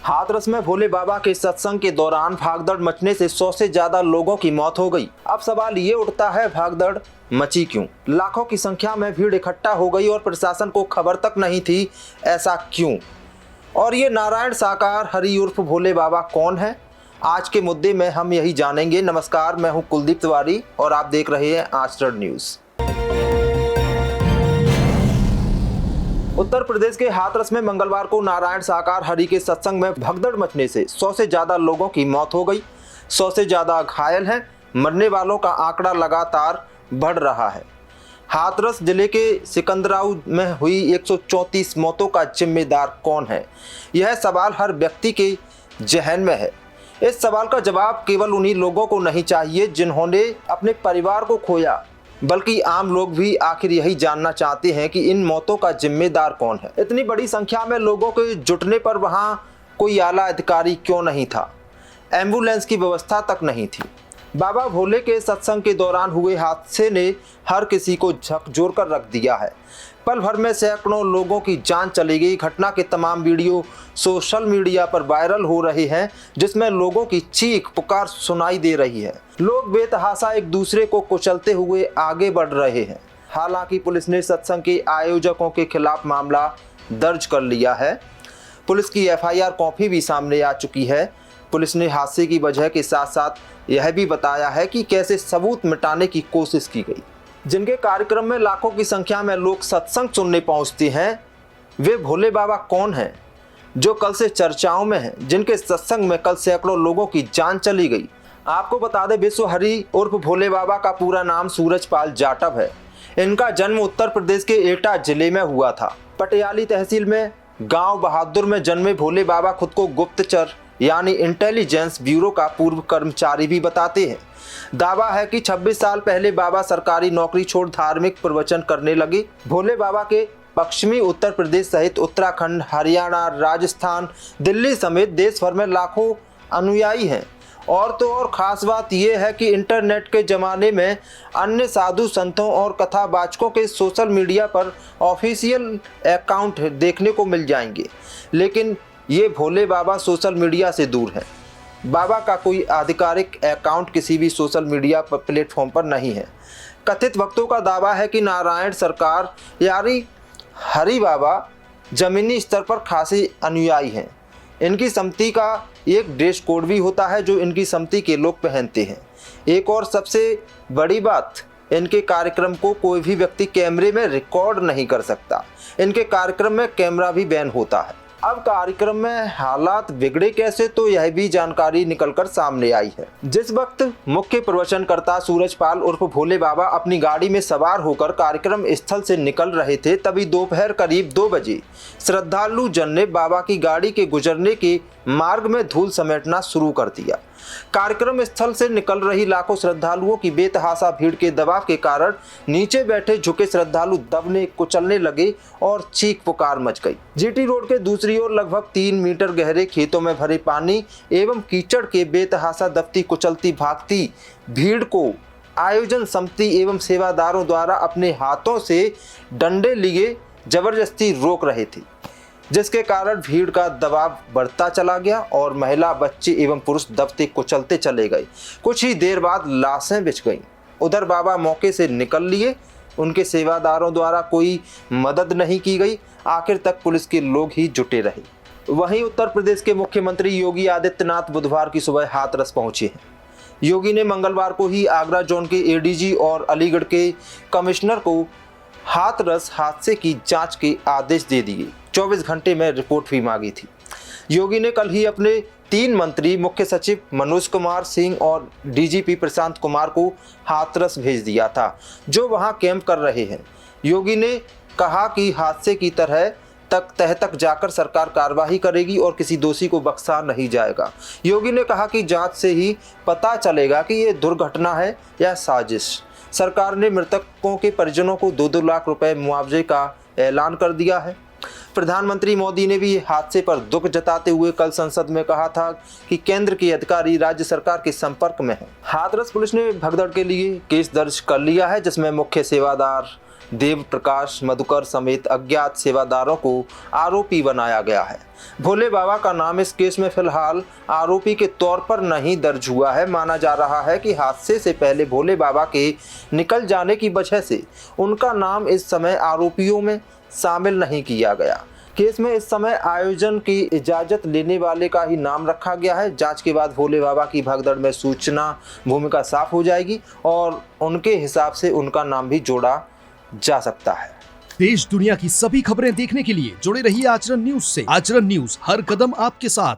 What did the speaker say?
हाथरस में भोले बाबा के सत्संग के दौरान भागदड़ मचने से 100 से ज्यादा लोगों की मौत हो गई। अब सवाल ये उठता है, भागदड़ मची क्यों? लाखों की संख्या में भीड़ इकट्ठा हो गई और प्रशासन को खबर तक नहीं थी, ऐसा क्यों? और ये नारायण साकार हरि उर्फ भोले बाबा कौन है? आज के मुद्दे में हम यही जानेंगे। नमस्कार, मैं हूं कुलदीप तिवारी और आप देख रहे हैं आज न्यूज। उत्तर प्रदेश के हाथरस में मंगलवार को नारायण साकार हरि के सत्संग में भगदड़ मचने से 100 से ज्यादा लोगों की मौत हो गई। 100 से ज्यादा घायल हैं। मरने वालों का आंकड़ा लगातार बढ़ रहा है। हाथरस जिले के सिकंदराऊ में हुई 134 मौतों का जिम्मेदार कौन है? यह सवाल हर व्यक्ति के जहन में है। इस सवाल का जवाब केवल उन्हीं लोगों को नहीं चाहिए जिन्होंने अपने परिवार को खोया, बल्कि आम लोग भी आखिर यही जानना चाहते हैं कि इन मौतों का जिम्मेदार कौन है। इतनी बड़ी संख्या में लोगों के जुटने पर वहां कोई आला अधिकारी क्यों नहीं था? एम्बुलेंस की व्यवस्था तक नहीं थी। बाबा भोले के सत्संग के दौरान हुए हादसे ने हर किसी को झकझोर कर रख दिया है। पल भर में सैकड़ों लोगों की जान चली गई। घटना के तमाम वीडियो सोशल मीडिया पर वायरल हो रहे हैं, जिसमें लोगों की चीख पुकार सुनाई दे रही है। लोग बेतहाशा एक दूसरे को कुचलते हुए आगे बढ़ रहे हैं। हालांकि पुलिस ने सत्संग के आयोजकों के खिलाफ मामला दर्ज कर लिया है। पुलिस की FIR कॉपी भी सामने आ चुकी है। पुलिस ने हादसे की वजह के साथ साथ यह भी बताया है कि कैसे सबूत मिटाने की कोशिश की गई। जिनके कार्यक्रम में लाखों की संख्या में लोग सत्संग सुनने पहुंचते हैं, वे भोले बाबा कौन हैं जो कल से चर्चाओं में हैं, जिनके सत्संग में कल सैकड़ों लोगों की जान चली गई। आपको बता दें, विश्व हरि उर्फ भोले बाबा का पूरा नाम सूरजपाल जाटव है। इनका जन्म उत्तर प्रदेश के एटा जिले में हुआ था। पटियाली तहसील में गांव बहादुर में जन्मे भोले बाबा खुद को गुप्तचर यानी इंटेलिजेंस ब्यूरो का पूर्व कर्मचारी भी बताते हैं। दावा है कि 26 साल पहले बाबा सरकारी नौकरी छोड़ धार्मिक प्रवचन करने लगे। भोले बाबा के पश्चिमी उत्तर प्रदेश सहित उत्तराखंड, हरियाणा, राजस्थान, दिल्ली समेत देश भर में लाखों अनुयायी हैं। और तो और खास बात यह है कि इंटरनेट के ज़माने में अन्य साधु संतों और कथावाचकों के सोशल मीडिया पर ऑफिशियल अकाउंट देखने को मिल जाएंगे, लेकिन ये भोले बाबा सोशल मीडिया से दूर है। बाबा का कोई आधिकारिक अकाउंट किसी भी सोशल मीडिया पर प्लेटफॉर्म पर नहीं है। कथित भक्तों का दावा है कि नारायण सरकार यानी हरि बाबा जमीनी स्तर पर खासे अनुयायी हैं। इनकी समिति का एक ड्रेस कोड भी होता है जो इनकी समिति के लोग पहनते हैं। एक और सबसे बड़ी बात, इनके कार्यक्रम को कोई भी व्यक्ति कैमरे में रिकॉर्ड नहीं कर सकता। इनके कार्यक्रम में कैमरा भी बैन होता है। अब कार्यक्रम में हालात बिगड़े कैसे, तो यह भी जानकारी निकलकर सामने आई है। जिस वक्त मुख्य प्रवचनकर्ता सूरजपाल उर्फ भोले बाबा अपनी गाड़ी में सवार होकर कार्यक्रम स्थल से निकल रहे थे, तभी दोपहर करीब 2 बजे श्रद्धालु जन ने बाबा की गाड़ी के गुजरने के मार्ग में धूल समेटना शुरू कर दिया। कार्यक्रम स्थल से निकल रही लाखों श्रद्धालुओं की बेतहाशा भीड़ के दबाव के कारण नीचे बैठे झुके श्रद्धालु दबने कुचलने लगे और चीख पुकार मच गई। GT रोड के दूसरी ओर लगभग 3 मीटर गहरे खेतों में भरे पानी एवं कीचड़ के बेतहाशा दबती कुचलती भागती भीड़ को आयोजन समिति एवं सेवादारों द्वारा अपने हाथों से डंडे लिए जबरदस्ती रोक रहे थे, जिसके कारण भीड़ का दबाव बढ़ता चला गया और महिला, बच्चे एवं पुरुष दबते कुचलते चले गए। कुछ ही देर बाद लाशें बिछ गईं। उधर बाबा मौके से निकल लिए। उनके सेवादारों द्वारा कोई मदद नहीं की गई। आखिर तक पुलिस के लोग ही जुटे रहे। वहीं उत्तर प्रदेश के मुख्यमंत्री योगी आदित्यनाथ बुधवार की सुबह हाथरस पहुंचे हैं। योगी ने मंगलवार को ही आगरा जोन के ADG और अलीगढ़ के कमिश्नर को हाथरस हादसे की जांच के आदेश दे दिए। 24 घंटे में रिपोर्ट भी मांगी थी। योगी ने कल ही अपने 3 मंत्री मुख्य सचिव मनोज कुमार सिंह और DGP प्रशांत कुमार को हाथरस भेज दिया था, जो वहां कैंप कर रहे हैं। योगी ने कहा कि हादसे की तह तक जाकर सरकार कार्रवाई करेगी और किसी दोषी को बख्शा नहीं जाएगा। योगी ने कहा कि जांच से ही पता चलेगा कि ये दुर्घटना है या साजिश। सरकार ने मृतकों के परिजनों को 2-2 लाख रुपए मुआवजे का ऐलान कर दिया है। प्रधानमंत्री मोदी ने भी हादसे पर दुख जताते हुए कल संसद में कहा था कि केंद्र के अधिकारी राज्य सरकार के संपर्क में हैं। हाथरस पुलिस ने भगदड़ के लिए केस दर्ज कर लिया है, जिसमें मुख्य सेवादार देव प्रकाश मधुकर समेत अज्ञात सेवादारों को आरोपी बनाया गया है। भोले बाबा का नाम इस केस में फिलहाल आरोपी के तौर पर नहीं दर्ज हुआ है। माना जा रहा है कि हादसे से पहले भोले बाबा के निकल जाने की वजह से उनका नाम इस समय आरोपियों में शामिल नहीं किया गया। केस में इस समय आयोजन की इजाज़त लेने वाले का ही नाम रखा गया है। जांच के बाद भोले बाबा की भगदड़ में सूचना भूमिका साफ हो जाएगी और उनके हिसाब से उनका नाम भी जोड़ा जा सकता है। देश दुनिया की सभी खबरें देखने के लिए जुड़े रहिए आचरण न्यूज से। आचरण न्यूज, हर कदम आपके साथ।